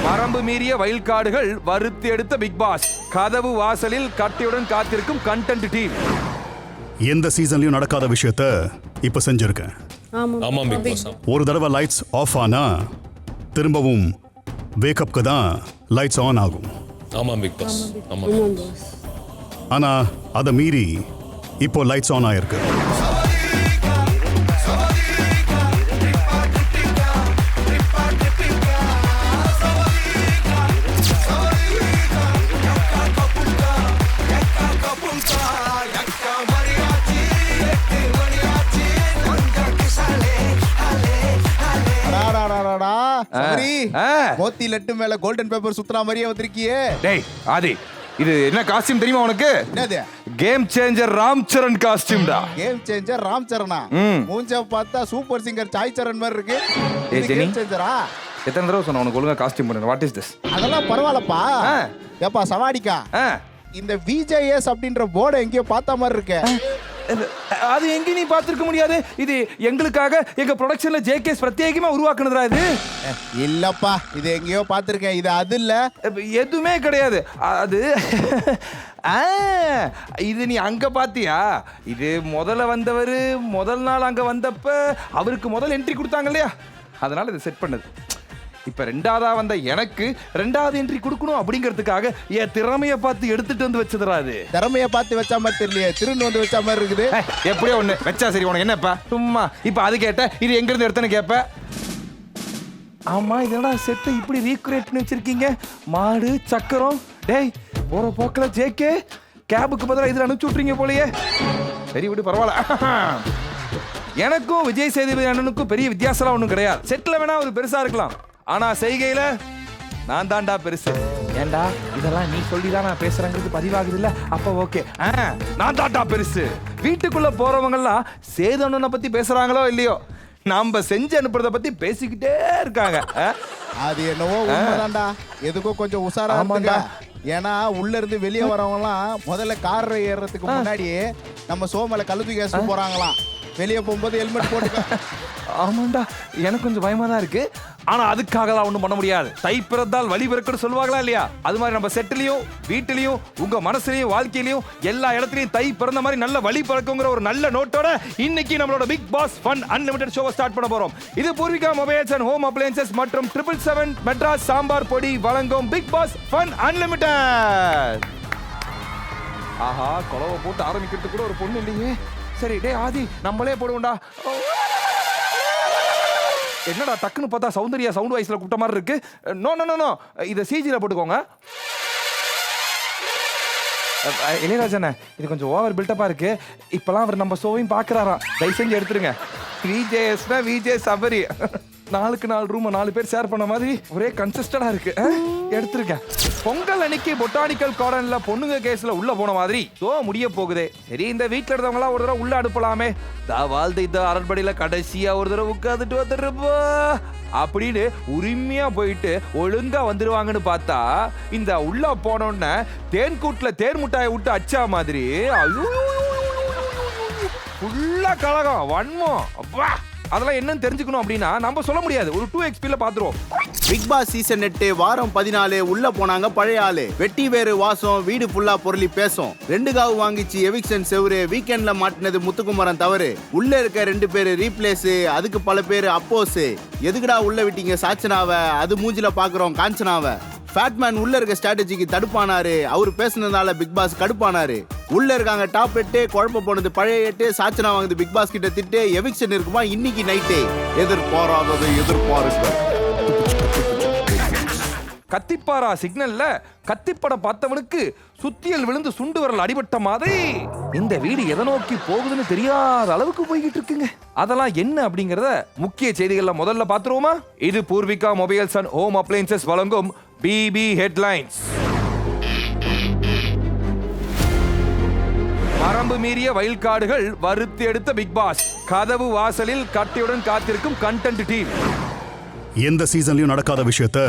வரம்பு மீறிய வைல்ட் கார்டுகள் வறுத்து எடுத்த பிக் பாஸ் கதவு வாசலில் கட்டியுடன் காத்திருக்கும் கண்டென்ட் டீம். எந்த சீசன்லயும் நடக்காத விஷயத்த இப்ப செஞ்சிருக்கேன். ஆமாம் பிக் பாஸ். ஒரு தடவை லைட்ஸ் ஆஃப் ஆனா திரும்பவும் வேக்கப்க்கு தான் லைட்ஸ் ஆன் ஆகும். ஆமாம் பிக் பாஸ். ஆமாம். ஆனா அதை மீறி இப்போ லைட்ஸ் ஆன் ஆயிருக்கு. மோத்தி லட்டு மேல கோல்டன் பேப்பர் சுத்துற மாதிரியே வந்திருக்கியே. டேய் ஆதி, இது என்ன காஸ்டியூம் தெரியுமா உனக்கு? என்னது? Game changer Ram Charan காஸ்டியூம்டா. Game changer Ram சரணா? மூஞ்ச பார்த்தா சூப்பர் சிங்கர் சாய் சரண் மாதிரி இருக்கு. ஏய் ஜெனி, கேம் சேஞ்சரா? எத்தனை தடவை சொன்ன உனக்கு ஒழுங்கா காஸ்டியூம் பண்ணு. What is this? அதெல்லாம் பரவாயில்லப்பா. ஏப்பா சவாடிக்கா, இந்த விஜேஎஸ் அப்படின்ற போர்டை எங்கேயோ பார்த்த மாதிரி இருக்கு. அது எங்க நீ பார்த்திருக்க முடியாது. இது எங்களுக்காக எங்க ப்ரொடக்ஷன்ல ஜேகேஸ் பிரத்யேகமா உருவாக்குனதுடா இது. இல்லப்பா, இது எங்கேயோ பார்த்திருக்கேன். இது அது இல்ல, எதுவுமே கிடையாது. அது இது நீ அங்க பாத்தியா? இது முதல்ல வந்தவர் முதல் நாள் அங்க வந்தப்ப அவருக்கு முதல் என்ட்ரி கொடுத்தாங்க இல்லையா, அதனால இதை செட் பண்ணது. இப்ப ரெண்டாவதா வந்த எனக்கு ரெண்டாவது என்ட்ரி கொடுக்கணும் அப்படிங்கிறதுக்காக என் திறமையை பார்த்து எடுத்துட்டு வந்து வச்சதுடா. அது திறமையை பார்த்து வச்ச மாதிரி தெரியலையே, திருண்டு வந்து வச்ச மாதிரி இருக்குது. எப்படியோ ஒண்ணு வச்சா சரி. உனக்கு என்னப்பா சும்மா இப்ப அது கேட்ட, இது எங்க இருந்து எடுத்தேன்னு கேப்ப. ஆமா, இதெல்லாம் செட்டு இப்படி ரீக்ரியேட் பண்ணி வச்சிருக்கீங்க. மாடு சக்கரம். டேய், போற போக்கல ஜேகே கேபுக்கு பதிலாக இதில் அனுப்பிச்சு விட்றீங்க போலயே. சரி விடு, பரவாயில்ல. எனக்கும் விஜய் சேதுபதி அண்ணனுக்கும் பெரிய வித்தியாசம்லாம் ஒன்றும் கிடையாது. செட்டில் வேணா ஒரு பெருசா இருக்கலாம், ஆனா செய்கையில நான் தான்டா பெருசு. ஏண்டா இதெல்லாம் நீ சொல்லிதான் நான் பேசுறேங்கிறது பதிவாகுது இல்ல, அப்ப ஓகே. நான் தான்டா பெருசு. வீட்டுக்குள்ள போறவங்கலாம் சேது அண்ணனை பத்தி பேசுறாங்களோ இல்லையோ, நாம செஞ்சு அனுப்புறத பத்தி பேசிக்கிட்டே இருக்காங்க. அது என்னவோ உண்மைதான்டா. எதுக்கும் கொஞ்சம் உஷாரா இருந்துங்க. ஏன்னா உள்ள இருந்து வெளியே வரவங்க எல்லாம் முதல்ல கார் ஏறுறதுக்கு முன்னாடியே நம்ம சோமல கழுத்து கேஸ் போறாங்களாம். வெளியே போகும்போது ஹெல்மெட் போட்டுக்க. ஆமாண்டா, எனக்கு கொஞ்சம் பயமா தான் இருக்கு. ஆனா அதுக்காகலாம் ஒண்ணும் பண்ண முடியாது. தை பிறந்தால் வழி பிறக்குன்னு சொல்லுவாங்களா இல்லையா, அது மாதிரி நம்ம செட்டிலையும் வீட்டிலையும் உங்க மனசுலையும் வாழ்க்கையிலையும் எல்லா இடத்துலையும் தை பிறந்த மாதிரி நல்ல வழி பிறக்குங்கிற ஒரு நல்ல நோட்டோட இன்னைக்கு நம்மளோட பிக் பாஸ் ஃபன் அன்லிமிடெட் ஷோவை ஸ்டார்ட் பண்ண போறோம். இது Poorvika mobiles and home appliances மற்றும் 777 மெட்ராஸ் சாம்பார் பொடி வழங்கும் பிக் பாஸ் ஃபன் அன்லிமிடெட். ஆஹா, கொலவை போட்டு ஆரம்பிக்கிறதுக்கு கூட ஒரு பொண்ணு இல்லையே. சரி டே ஆதி, நம்மளே போடுவோம்டா. என்னடா டக்குன்னு பார்த்தா சௌந்தர்யா சவுண்ட் வாய்ஸ்ல கூப்பிட்ட மாதிரி இருக்கு. நோ நோ நோ நோ, இதை சிஜில போட்டுக்கோங்க. இளையராஜன, இது கொஞ்சம் ஓவர் பில்டப்பா இருக்கு. இப்பெல்லாம் அவர் நம்ம ஷோவையும் பாக்குறாராம், தயவு செஞ்சு எடுத்துருங்க. விஜேஎஸ்னா விஜய் சபரி. நாளுக்கு 4 ரூம் 4 பேர் ஷேர் பண்ண மாதிரி ஒரே கன்சிஸ்டடா இருக்கு. எடுத்துருக்கேன். பொங்கல் அன்னைக்கு பொட்டானிக்கல் கார்டன்ல பொண்ணுங்க கேஸ்ல உள்ள போன மாதிரி ஷோ முடிய போகுதே. சரி, இந்த வீட்டுல இருந்தவங்களா ஒரு தடவை உள்ள அனுப்பலாமே. வாழ்ந்து இந்த அரண்மனையில கடைசியா ஒரு தடவை உட்காந்துட்டு வந்துருப்பா அப்படின்னு உரிமையா போயிட்டு ஒழுங்கா வந்துருவாங்கன்னு பார்த்தா, இந்த உள்ள போனோன்னு தேன்கூட்டுல தேன் முட்டாயை விட்டு அச்சா மாதிரி ஃபுல்லா கலகம் வன்மம். அப்பா, அதெல்லாம் என்னன்னு தெரிஞ்சுக்கணும் அப்படின்னா நம்ம சொல்ல முடியாது. ஒரு 2xp பாத்துருவோம். பிக் பாஸ் சீசன் 8 வாரம் 14 உள்ள போனாங்க பழைய ஆளு. வெட்டி வேறு வாசம், வீடு ஃபுல்லா பொருளி பேசும். 2 காவு வாங்கிச்சு எவிக்ஷன் செவரு. வீக்கெண்ட்ல மாட்டினது முத்துக்குமரன் தவறு. உள்ள இருக்க 2 பேரு ரீப்ளேஸ், அதுக்கு பல பேரு அப்போஸ். எதுக்குடா உள்ள விட்டீங்க சாச்சனாவ, அது மூஞ்சில பாக்குறோம் காஞ்சனாவ. ஃபேட்மேன் உள்ள இருக்க ஸ்ட்ராட்டஜிக்கு தடுப்பானாரு. அவரு பேசுனதால பிக் பாஸ் கடுப்பானாரு. உள்ள இருக்காங்க டாப் 8, குழப்ப போனது பழைய 8, சாச்சனா வாங்குது பிக் பாஸ் கிட்ட திட்டு. எவிக்ஷன் இருக்குமா இன்னைக்கு நைட்டே. எதிர்பாராதது எதிர்பாருங்க. கத்திப்பாரா சிக்னல்ல கத்திப்பட பார்த்தவனுக்கு சுத்தியல் விழுந்து சுண்டு வரல் அடிபட்ட மாதிரி இந்த வீடு எதை நோக்கி போகுதுன்னு தெரியாத அளவுக்கு போய்கிட்டு இருக்குங்க. அதெல்லாம் என்ன அப்படிங்கறத முக்கிய செய்திகள்ல முதல்ல பாத்துருவோமா? இது Poorvika mobiles and home appliances வழங்கும் பிபி ஹெட்லைன்ஸ். வரம்பு மீறிய வைல்ட் கார்டுகள் வறுத்து எடுத்த பிக் பாஸ் கதவு வாசலில் கட்டியுடன் காத்திருக்கும் கண்டென்ட் டீம். எந்த சீசன்லயும் நடக்காத விஷயத்த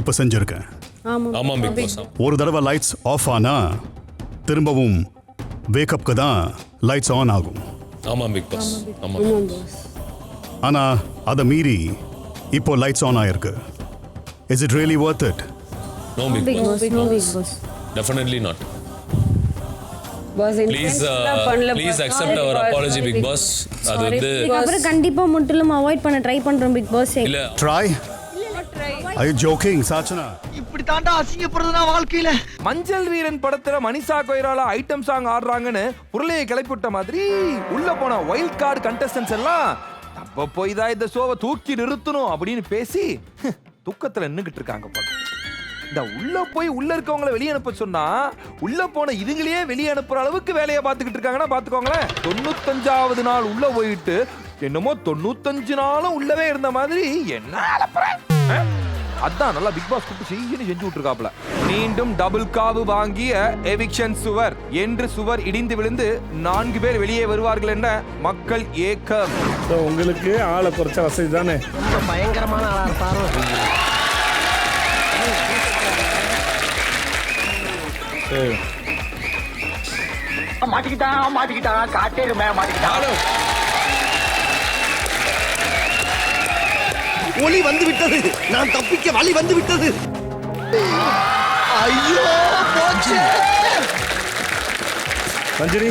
இப்ப செஞ்சிருக்கேன். ஆமாம் பிக் பாஸ். ஒரு தடவை லைட்ஸ் ஆஃப் ஆனா திரும்பவும் வேக்கப்க்கு தான் லைட்ஸ் ஆன் ஆகும். ஆமாம் பிக் பாஸ். ஆமாம். ஆனா அதை மீறி இப்போ லைட்ஸ் ஆன் ஆயிருக்கு. Is it really worth it? No Big Big Boss. Boss, no Big Boss. Definitely not. Boss, Please accept our apology, Big Boss. அது வந்து அப்புறம் கண்டிப்பா முற்றிலும் அவாய்ட் பண்ண ட்ரை பண்றோம் பிக் பாஸ். இல்ல Try? Are you joking, Sachana? இப்படி தாண்டா அசிங்கப்படுறதுனா வாழ்க்கையில. மஞ்சள் வீரன் படத்துல மனிஷா கொய்ராலா ஐட்டம் சாங் ஆடுறாங்கன்னு புரளையை கிளப்பிவிட்ட மாதிரி உள்ள போன வைல்ட் கார்டு கண்டஸ்டன்ஸ் எல்லாம் அப்ப போய் தான் இந்த ஷோவை தூக்கி நிறுத்தணும் அப்படின்னு பேசி துக்கத்துல நின்னுகிட்டு இருக்காங்க போல. இந்த உள்ள போய் உள்ள இருக்கவங்களை வெளியே அனுப்ப சொன்னா உள்ள போன இதுங்களையே வெளியே அனுப்புற அளவுக்கு வேலையை பார்த்துக்கிட்டு இருக்காங்கன்னா பாத்துக்கோங்களேன். 95வது நாள் உள்ள போயிட்டு என்னமோ 95 நாளும் உள்ளவே இருந்த மாதிரி என்ன அலப்புறேன். அதான் நல்லா பிக் பாஸ் கூப்பிட்டு செய்யணும் செஞ்சு விட்டுருக்காப்ல. மீண்டும் டபுள் காவு வாங்கிய எவிக்ஷன் சுவர் என்று சுவர் இடிந்து விழுந்து 4 பேர் வெளியே வருவார்கள் என மக்கள் ஏக்கம். உங்களுக்கு ஆளை குறைச்ச வசதி தானே. ரொம்ப பயங்கரமான ஆளா இருப்பாரோ. மாட்டிக்கிட்டான் காட்டேருமே மாட்டிக்கிட்டான். ஒளி வந்து விட்டது, நான் தப்பிக்க வழி வந்து விட்டது. ஐயோ போச்சு. மஞ்சரி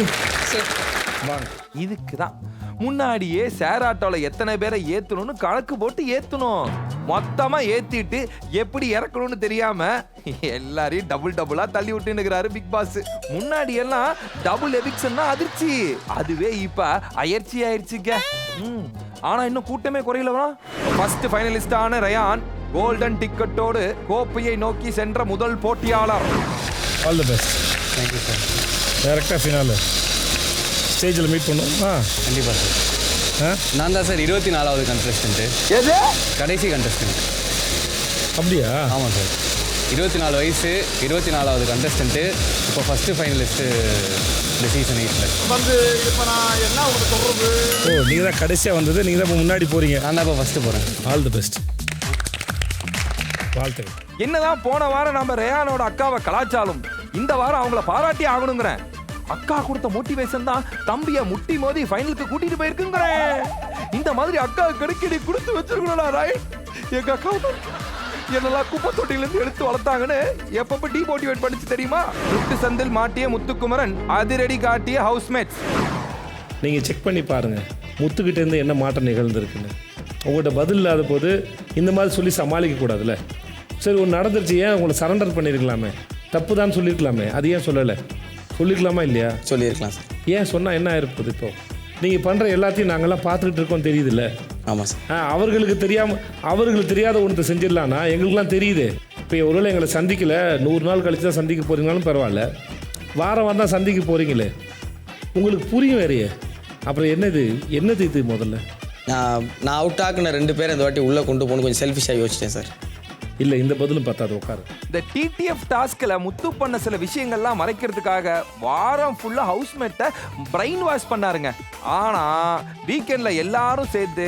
இதுக்குதான் முன்னாடியே ஷேர் ஆட்டோல எத்தனை பேரை ஏத்தணும்னு கணக்கு போட்டு ஏத்தணும். மொத்தமா ஏத்திட்டு எப்படி இறக்கணும்னு தெரியாம எல்லாரையும் டபுளா தள்ளி விட்டுனுக்குறாரு பிக் பாஸ். முன்னாடி எல்லாம் டபுள் எவிக்ஷன்னா அதிர்ச்சி, அதுவே இப்ப அயற்சி ஆயிடுச்சுங்க. ஆனா இன்னும் கூட்டமே குறையலவா. ஃபர்ஸ்ட் ஃபைனலிஸ்டான ரயான் கோல்டன் டிக்கெட்டோடு கோப்பையை நோக்கி சென்ற முதல் போட்டியாளர். All the best. Thank you sir. டைரக்டா ஃபினால ஸ்டேஜில் மீட் பண்ணுவோமா? கண்டிப்பாக சார். நான் தான் சார் 24வது கண்டஸ்டன்ட்டு. கடைசி கண்டஸ்டன்ட். அப்படியா? ஆமாம் சார். 24 வயசு, 24வது கண்டஸ்டன்ட்டு. இப்போ ஃபஸ்ட்டு ஃபைனலிஸ்ட்டு இந்த சீசன் 8ல் வந்து இப்போ நான் என்ன உங்களுக்கு சொல்றது? ஓ, நீங்கள் தான் கடைசியாக வந்தது, நீங்கள் தான் இப்போ முன்னாடி போகிறீங்க. நான் தான் இப்போ ஃபஸ்ட்டு போகிறேன். All the best. வாழ்த்துக்கள். என்னதான் போன வாரம் நம்ம ரயானோட அக்காவை கலாச்சாலும் இந்த வாரம் அவங்கள பாராட்டி ஆகணுங்கிறேன். அக்கா கொடுத்த மோட்டிவேஷன் தான் தம்பிய முட்டி மோதி ஃபைனலுக்கு கூட்டிட்டு போயிருக்குங்கிறேன். இந்த மாதிரி அக்கா கடுக்கடி கொடுத்து வச்சிருக்கணும்டா ரைட். எங்க அக்கா என்னெல்லாம் குப்பை தொட்டில இருந்து எடுத்து வளர்த்தாங்கன்னு எப்பப்ப டிமோட்டிவேட் பண்ணிச்சு தெரியுமா? முட்டு சந்தில் மாட்டிய முத்துக்குமரன் அதிரடி காட்டிய ஹவுஸ்மேட்ஸ். நீங்கள் செக் பண்ணி பாருங்கள் முத்துக்கிட்டேருந்து என்ன மாற்றம் நிகழ்ந்துருக்குன்னு. உங்கள்கிட்ட பதில் இல்லாத போது இந்த மாதிரி சொல்லி சமாளிக்கக்கூடாதுல்ல. சரி, ஒன்று நடந்துருச்சு, ஏன் உங்களை சரண்டர் பண்ணியிருக்கலாமே, தப்பு தான் சொல்லியிருக்கலாமே, அது ஏன் சொல்லலை? சொல்லிக்கலாமா இல்லையா? சொல்லியிருக்கலாம் சார். ஏன் சொன்னால் என்ன ஆயிருப்பது? இப்போ நீங்கள் பண்ணுற எல்லாத்தையும் நாங்கள்லாம் பார்த்துக்கிட்டு இருக்கோம், தெரியுதுல்ல? ஆமாம் சார். அவர்களுக்கு தெரியாத ஒன்று செஞ்சிடலான்னா எங்களுக்குலாம் தெரியுது. இப்போ ஒருவேளை எங்களை சந்திக்கலை, 100 நாள் கழிச்சு தான் சந்திக்க போகிறீங்கனாலும் பரவாயில்ல, வாரம் தான் சந்திக்க போகிறீங்களே, உங்களுக்கு புரியும் வேறையே. அப்புறம் என்னது இது முதல்ல? நான் அவுட் ஆக்குன 2 பேரை இந்த வாட்டி உள்ளே கொண்டு போகணும் கொஞ்சம் செல்ஃபிஷாக யோசிச்சிட்டேன் சார். இல்லை, இந்த பதிலும் பத்தாது, உட்காரு. இந்த டிடிஎஃப் டாஸ்க்ல முத்து பண்ண சில விஷயங்கள்லாம் மறைக்கிறதுக்காக வாரம் ஃபுல்லா ஹவுஸ்மேட்டை பிரெயின் வாஷ் பண்ணாருங்க. ஆனா வீக்கெண்ட்ல எல்லாரும் சேர்ந்து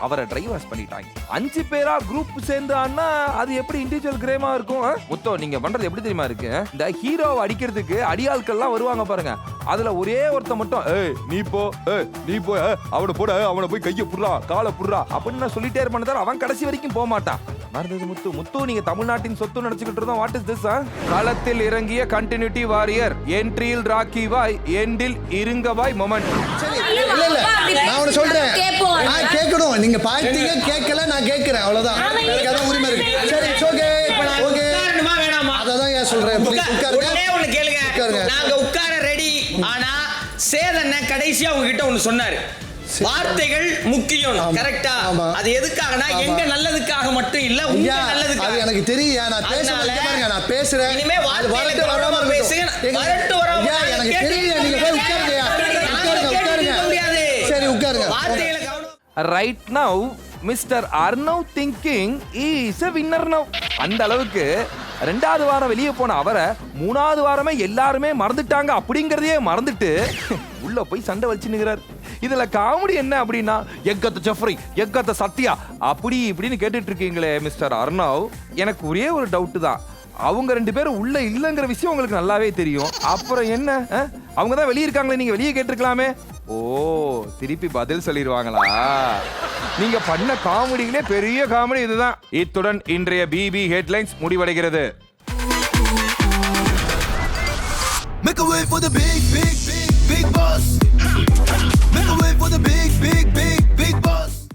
அவரை டிரைவ் வாஷ் பண்ணிட்டாங்க. 5 பேரா குரூப் சேர்ந்து ஆனா அது எப்படி இண்டிவிஜுவல் கிரேமா இருக்கும்? முத்தோ, நீங்க பண்றது எப்படி தெரியுமா இருக்கு? இந்த ஹீரோவை அடிக்கிறதுக்கு அடியாட்கள்லாம் வருவாங்க பாருங்க, அதுல ஒரே ஒருத்த மட்டும் நீ போ அவனை போட, அவனை போய் கையை புடுறா காலை புடுறா அப்படின்னு நான் சொல்லிட்டே இருப்பேன் தவிர அவன் கடைசி வரைக்கும் போக மாட்டான். மறந்தது முத்து, நீங்க தமிழ்நாட்டின் சொத்து நினைச்சுக்கிட்டு இருந்தோம். What is this? களத்தில் இறங்கிய கண்டினியூட்டி வாரியர், என்ட்ரியில் ராக்கி வாய், எண்டில் இருங்கவாய் மொமெண்ட். இல்ல நான் ஒன்னு சொல்றேன், நான் கேட்கணும், நீங்க பாத்தீங்க கேட்கல, நான் கேட்கிறேன், அவ்வளவுதான். எனக்கு அதான் உரிமை இருக்கு. சரி, ஓகே ஓகே. வேணாமா? அதான் ஏன் சொல்றேன், ஒண்ணே ஒண்ணு கேளுங்க. நாங்க உட்கார ரெடி. ஆனா சேதன கடைசியா உங்ககிட்ட ஒண்ணு சொன்னாரு, வார்த்தைகள் முக்கியம். கரெக்ட்டா? அது எதுக்காகனா எங்க நல்லதுக்காக மட்டும் இல்ல, உங்க நல்லதுக்காக. அது எனக்கு தெரியும். நான் பேசுறேன், நான் பேசுறேன். இனிமே வார்த்தைகளை வராம பேசுங்க. வரட்டு வராம எனக்கு தெரியும். நீங்க போய் உட்காருங்க. சரி, உட்காருங்க. வார்த்தைகளை கவனம். Right now, Mr. Arnav thinking is a winner now. அந்த அளவுக்கு 2வது வாரம் வெளியே போன அவரை 3வது வாரமே எல்லாருமே மறந்துட்டாங்க அப்படிங்கறதையே மறந்துட்டு உள்ள போய் சண்டை வச்சுன்னுகிறார். இதுல காமெடி என்ன அப்படின்னா, எக்கத்த ஜெஃப்ரி, எக்கத்த சத்யா அப்படி இப்படின்னு கேட்டுட்டு இருக்கீங்களே மிஸ்டர் அர்ணவ். எனக்கு ஒரே ஒரு டவுட் தான், அவங்க 2 பேரும் உள்ள இல்லைங்கிற விஷயம் உங்களுக்கு நல்லாவே தெரியும். அப்புறம் என்ன, அவங்க தான் வெளியே இருக்காங்களே, நீங்க வெளியே கேட்டிருக்கலாமே. ஓ திருப்பி பதில் சொல்லிடுவாங்களா? நீங்க பண்ண காமெடிகளே பெரிய காமெடி இதுதான். இத்துடன் இன்றைய பிபி ஹெட்லைன்ஸ் முடிவடைகிறது. Make a way for the big boss.